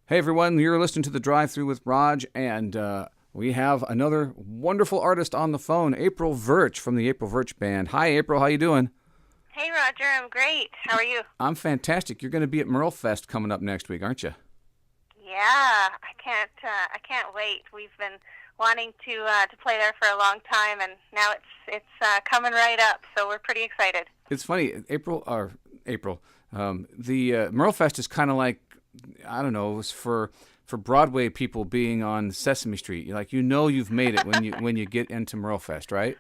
Hey everyone, you're listening to the Drive-Thru with Raj, and we have another wonderful artist on the phone, April Verch from the April Verch Band. Hi April, how you doing? Hey Roger, I'm great. How are you? I'm fantastic. You're going to be at MerleFest coming up next week, aren't you? Yeah, I can't wait. We've been wanting to play there for a long time, and now it's coming right up. So we're pretty excited. It's funny, April. The MerleFest is kind of like, I don't know, it was for Broadway people being on Sesame Street. You've made it when you get into MerleFest, right?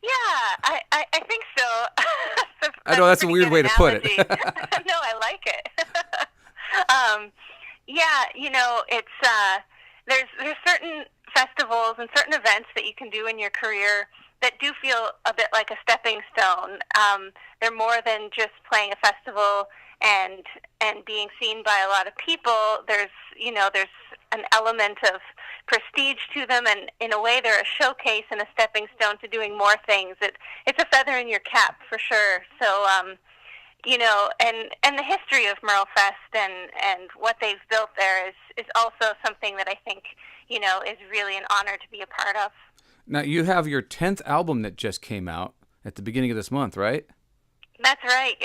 Yeah, I think so. I know That's a that's a pretty weird good way to put it. analogy. No, I like it. um, yeah, there's certain festivals and certain events that you can do in your career that do feel a bit like a stepping stone. They're more than just playing a festival and being seen by a lot of people. There's an element of prestige to them, and in a way, they're a showcase and a stepping stone to doing more things. It's a feather in your cap for sure. So, and the history of MerleFest and what they've built there is also something that I think is really an honor to be a part of. Now, you have your 10th album that just came out at the beginning of this month, right? That's right.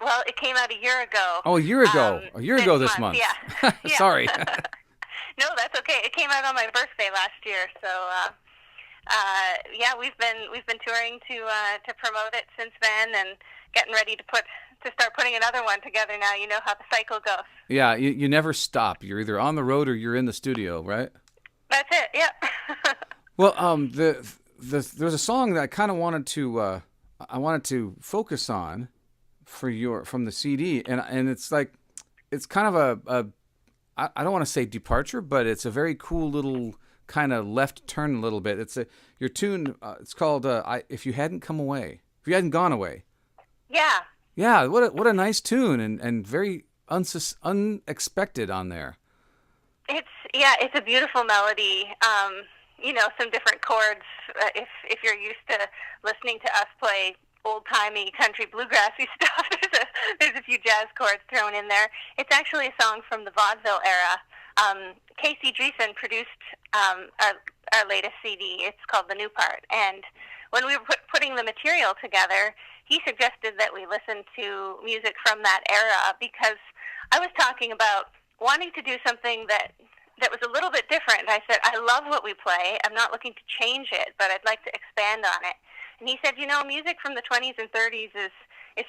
Well, it came out a year ago. Oh, a year ago. A year ago this month. Yeah. Yeah. Sorry. No, that's okay. It came out on my birthday last year, so yeah, we've been touring to promote it since then, and getting ready to start putting another one together now. You know how the cycle goes. Yeah, you never stop. You're either on the road or you're in the studio, right? That's it. Yeah. Well, there's a song that I kind of wanted to focus on from the CD, and it's like it's kind of I don't want to say departure, but it's a very cool little kind of left turn a little bit. Your tune. It's called "If You Hadn't Come Away." If you hadn't gone away. Yeah. Yeah, what a nice tune and very unexpected on there. It's a beautiful melody. Some different chords. If you're used to listening to us play old timey country bluegrassy stuff, there's a few jazz chords thrown in there. It's actually a song from the vaudeville era. Casey Dreesen produced our latest CD. It's called The New Part, and when we were putting the material together, he suggested that we listen to music from that era because I was talking about wanting to do something that was a little bit different. I said, I love what we play. I'm not looking to change it, but I'd like to expand on it. And he said, music from the 20s and 30s is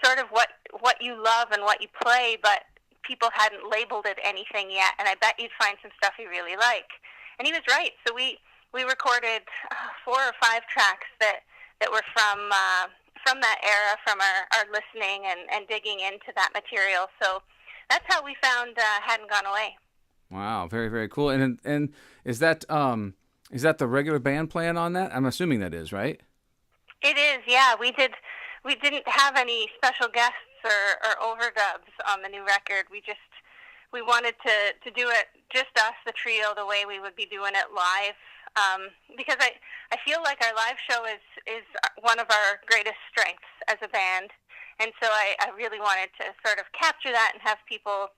sort of what you love and what you play, but people hadn't labeled it anything yet, and I bet you'd find some stuff you really like. And he was right. So we recorded 4 or 5 tracks that were from that era, from our listening and digging into that material. So that's how we found Hadn't Gone Away. Wow, very very cool. And is that the regular band playing on that? I'm assuming that is, right? It is. Yeah, we didn't have any special guests or overdubs on the new record. We wanted to do it just us, the trio, the way we would be doing it live. Because I feel like our live show is one of our greatest strengths as a band, and so I really wanted to sort of capture that and have people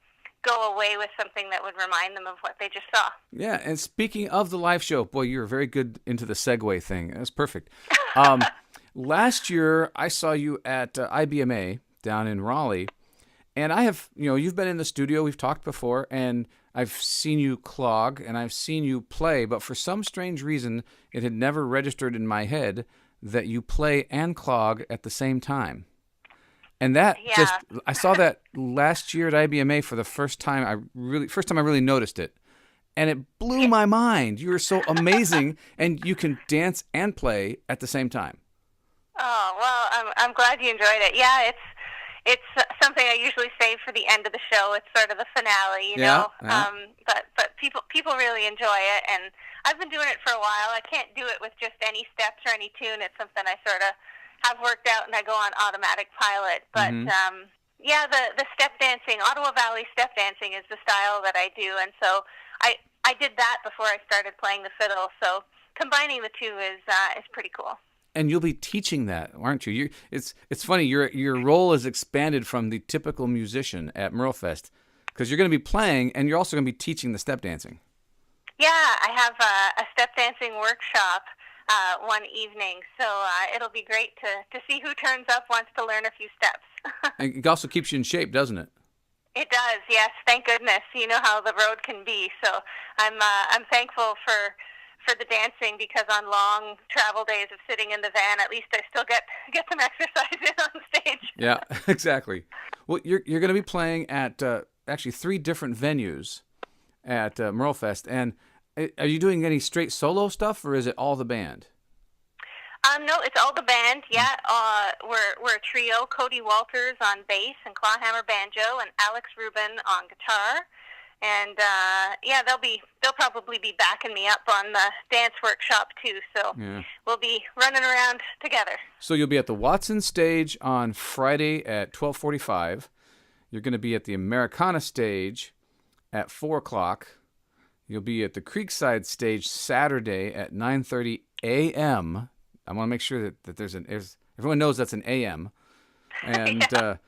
go away with something that would remind them of what they just saw. Yeah, and speaking of the live show, boy, you're very good into the segue thing. That's perfect. Last year, I saw you at IBMA down in Raleigh, and I have, you've been in the studio, we've talked before, and I've seen you clog, and I've seen you play, but for some strange reason, it had never registered in my head that you play and clog at the same time. And that I saw that last year at IBMA for the first time I really noticed it. And it blew my mind. You are so amazing, and you can dance and play at the same time. Oh, well, I'm glad you enjoyed it. Yeah, it's something I usually save for the end of the show. It's sort of the finale, you know. Yeah. But people really enjoy it, and I've been doing it for a while. I can't do it with just any steps or any tune. It's something I sort of have worked out, and I go on automatic pilot. But yeah, the step dancing, Ottawa Valley step dancing is the style that I do, and so I did that before I started playing the fiddle. So combining the two is pretty cool. And you'll be teaching that, aren't you? It's funny. Your role is expanded from the typical musician at MerleFest because you're going to be playing and you're also going to be teaching the step dancing. Yeah, I have a step dancing workshop one evening, so it'll be great to see who turns up, wants to learn a few steps. And it also keeps you in shape, doesn't it? It does, yes. Thank goodness. You know how the road can be, so I'm thankful for the dancing, because on long travel days of sitting in the van, at least I still get some exercise in on stage. Yeah, exactly. Well, you're going to be playing at actually 3 different venues at MerleFest, and are you doing any straight solo stuff, or is it all the band? No, it's all the band. Yeah, we're a trio. Cody Walters on bass and clawhammer banjo, and Alex Rubin on guitar. And yeah, they'll probably be backing me up on the dance workshop too. So we'll be running around together. So you'll be at the Watson stage on Friday at 12:45. You're going to be at the Americana stage at 4:00. You'll be at the Creekside stage Saturday at 9:30 a.m. I want to make sure that there's everyone knows that's an a.m. And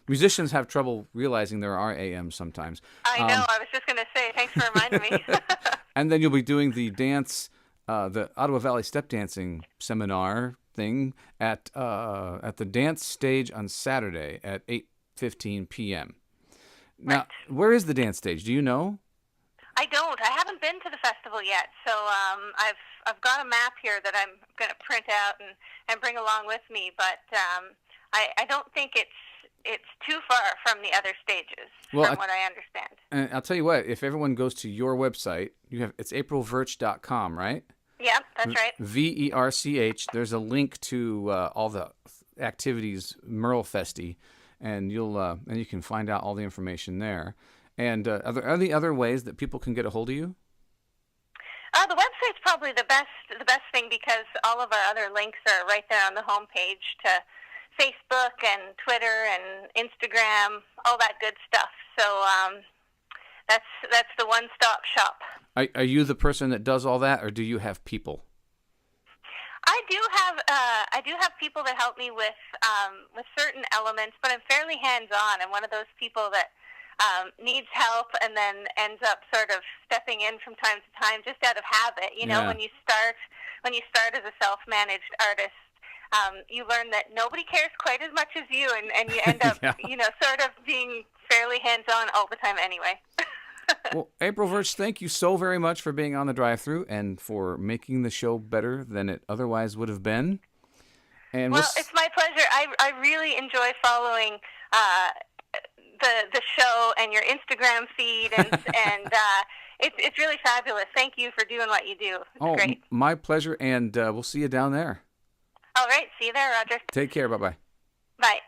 musicians have trouble realizing there are a.m. sometimes. I know. I was just going to say, thanks for reminding me. And then you'll be doing the dance, the Ottawa Valley Step Dancing seminar thing at the dance stage on Saturday at 8:15 p.m. Now, Right. Where is the dance stage? Do you know? I don't. I haven't been to the festival yet, so I've got a map here that I'm going to print out and bring along with me. But I don't think it's too far from the other stages, from what I understand. And I'll tell you what, if everyone goes to your website, it's aprilverch.com, right? Yeah, that's right. Verch. There's a link to all the activities MerleFesty, and you can find out all the information there. And are there any other ways that people can get a hold of you? The website's probably the best thing, because all of our other links are right there on the homepage to Facebook and Twitter and Instagram, all that good stuff. So that's the one-stop shop. Are you the person that does all that, or do you have people? I do have people that help me with certain elements, but I'm fairly hands-on. I'm one of those people that needs help and then ends up sort of stepping in from time to time, just out of habit. You know, when you start as a self-managed artist, you learn that nobody cares quite as much as you, and you end up, sort of being fairly hands-on all the time anyway. Well, April Verch, thank you so very much for being on the Drive-Thru and for making the show better than it otherwise would have been. And well, it's my pleasure. I really enjoy following the show and your Instagram feed, and it's really fabulous. Thank you for doing what you do. It's great. My pleasure, and we'll see you down there. All right, see you there, Roger. Take care. Bye-bye. Bye.